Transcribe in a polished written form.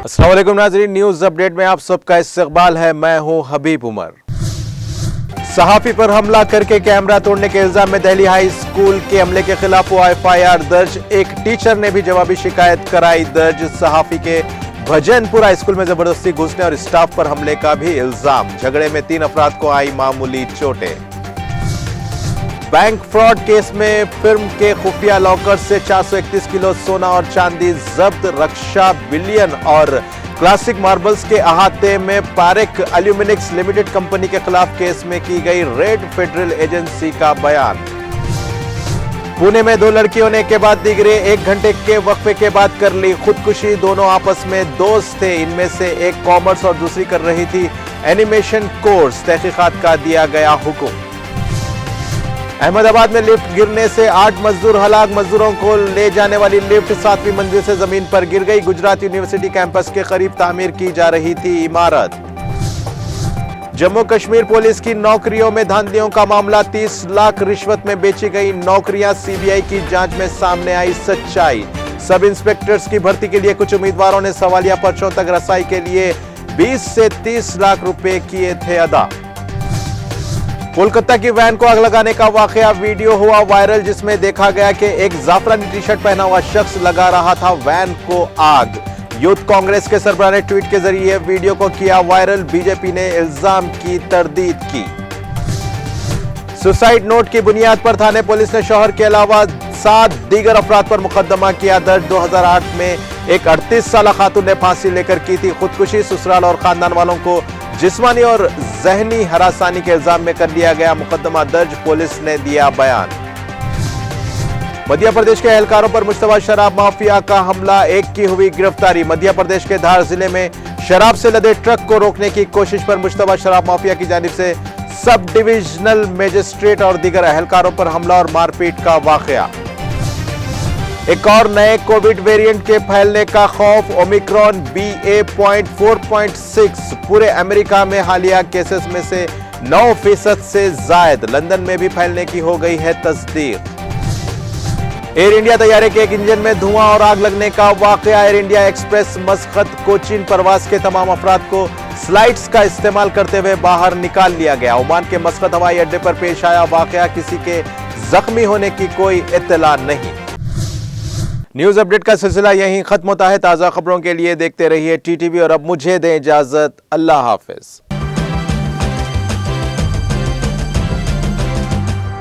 अस्सलाम वालेकुम नाज़रीन, न्यूज़ अपडेट में आप सबका इस्तकबाल है। मैं हूं हबीब उमर। सहाफ़ी पर हमला करके कैमरा तोड़ने के इल्जाम में दिल्ली हाई स्कूल के हमले के खिलाफ हुआ FIR दर्ज। एक टीचर ने भी जवाबी शिकायत कराई दर्ज। सहाफ़ी के भजनपुरा स्कूल में जबरदस्ती घुसने और स्टाफ पर हमले का भी इल्जाम। झगड़े में 3 अफराद को आई मामूली चोटें। बैंक फ्रॉड केस में फिल्म के खुफिया लॉकर से 431 किलो सोना और चांदी जब्त। रक्षा बिलियन और क्लासिक मार्बल्स के अहाते में पारेख एल्यूमिनिक्स लिमिटेड कंपनी के खिलाफ केस में की गई रेड। फेडरल एजेंसी का बयान। पुणे में 2 लड़कियों ने के बाद दिगरे 1 घंटे के वक्फे के बाद कर ली खुदकुशी। दोनों आपस में दोस्त थे। इनमें से एक कॉमर्स और दूसरी कर रही थी एनिमेशन कोर्स। तहकीकात का दिया गया हुक्म। अहमदाबाद में लिफ्ट गिरने से 8 मजदूर हलाक। मजदूरों को ले जाने वाली लिफ्ट 7वीं मंजिल से जमीन पर गिर गई। गुजरात यूनिवर्सिटी कैंपस के करीब तामीर की जा रही थी इमारत। जम्मू कश्मीर पुलिस की नौकरियों में धांधलियों का मामला। 30 लाख रिश्वत में बेची गई नौकरियां। CBI की जांच में सामने आई सच्चाई। सब इंस्पेक्टर्स की भर्ती के लिए कुछ उम्मीदवारों ने सवालिया पर्चों तक रसाई के लिए 20 से 30 लाख रुपए किए थे अदा। कोलकाता की वैन को आग लगाने का वाकया वीडियो हुआ वायरल, जिसमें देखा गया कि एक जाफरानी टी-शर्ट पहना हुआ शख्स लगा रहा था वैन को आग। यूथ कांग्रेस के सरबराह ने ट्वीट के जरिए वीडियो को किया वायरल। बीजेपी ने इल्जाम की तरदीद की। सुसाइड नोट की बुनियाद पर थाने पुलिस ने शौहर के अलावा 7 दीगर अफराद पर मुकदमा किया दर्ज। 2008 में एक 38 साल खातून ने फांसी लेकर की थी खुदकुशी। ससुराल और खानदान वालों को जिस्मानी और जहनी हरासानी के इल्जाम में कर लिया गया मुकदमा दर्ज। पुलिस ने दिया बयान। मध्य प्रदेश के एहलकारों पर मुश्तबा शराब माफिया का हमला। एक की हुई गिरफ्तारी। मध्य प्रदेश के धार जिले में शराब से लदे ट्रक को रोकने की कोशिश पर मुश्तबा शराब माफिया की जानिब से सब डिविजनल मजिस्ट्रेट और दीगर एहलकारों पर हमला और मारपीट का वाकया। एक और नए कोविड वेरिएंट के फैलने का खौफ। ओमिक्रॉन BA.4.6 पूरे अमेरिका में हालिया केसेस में से 9% से जायद। लंदन में भी फैलने की हो गई है तस्दीक। एयर इंडिया तैयारे के एक इंजन में धुआं और आग लगने का वाकया। Air India express Muscat Cochin परवाज के तमाम अफराद को स्लाइड्स का इस्तेमाल करते हुए बाहर निकाल लिया गया। ओमान के मस्कत हवाई अड्डे पर पेश आया वाकया। किसी के जख्मी होने की कोई इत्तला नहीं। न्यूज़ अपडेट का सिलसिला यहीं खत्म होता है। ताज़ा खबरों के लिए देखते रहिए TTV और अब मुझे दें इजाज़त। अल्लाह हाफिज।